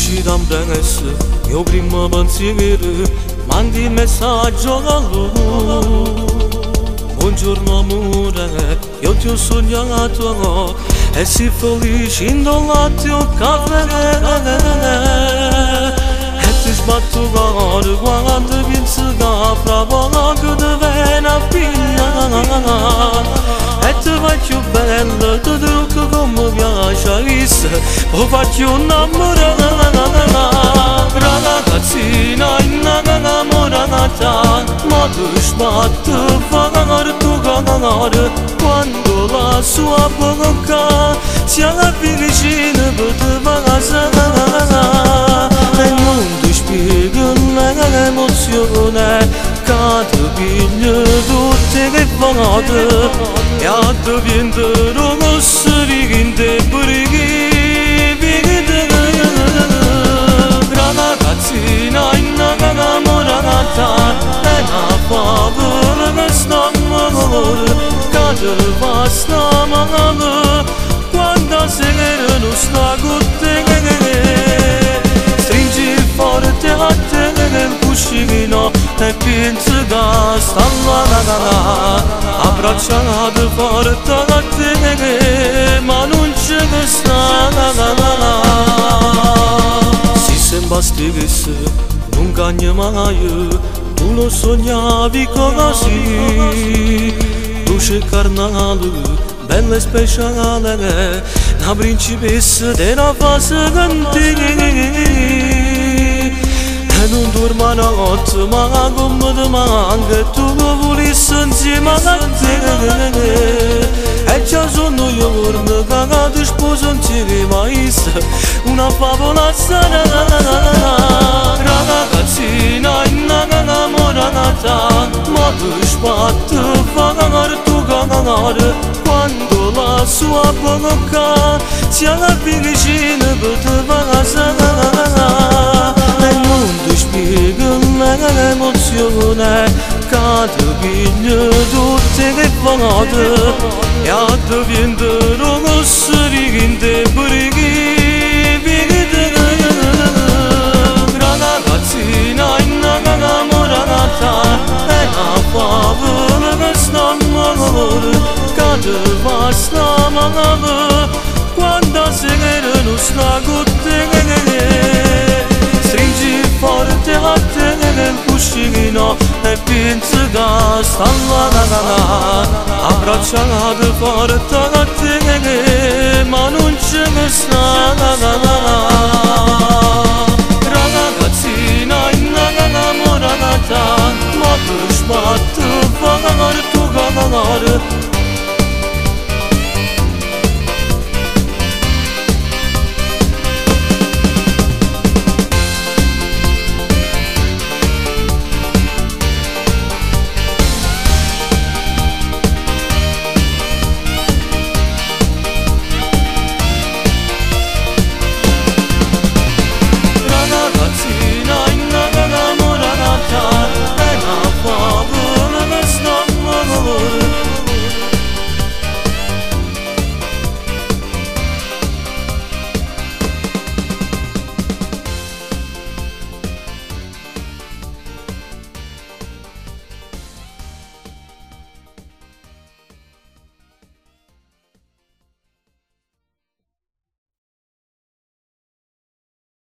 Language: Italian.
Girgiram brăngăsă, eu prima banțigără, mandi messaggio a lui. Buongiorno amore, io ti ho sognato e si felice indolato un caffè. E ti sbatto cuore quando pensi che fra poco ti viene a pigliare. E ti faccio bella, ti trucco come piace a vista, lo faccio innamorare. Ragazzina innamorata, ma tu sbatti fare tu cagare quando la sua bocca si avvicina per te passare. E non ti spiego l'emozione che ti piglia tutte le volte e a te viene rosso riginte ragazzina innamorata e una favola che sta amore che ti fa stamare quando sera non sta con te. Stringi forte a te nel cuscino e pensi che sta là. Abbracciato forte a te ma non ce ne sta. Bastigesse, non cagna mai, tu lo sognavi così. Luce carnale, bella e speciale, una principessa della fase cantina. E non dorma notte, ma come ti manca, tu lo volessi insieme a te. E già sono giorni che ti sposo insieme mai una favola sana. Ragazzina innamorata, ma tu sbatti fare tu cagare quando la sua bocca si avvicina per te passare. E non ti spiego l'emozione che ti piglia tutte le volte e a te viene rosso riginte ragazzina innamorata e una favola che sta amore che ti fa stamare quando sera non sta con te. Stringi forte a te nel cuscino e pensi che sta là. Abbracciato forte a te ma non ce ne sta.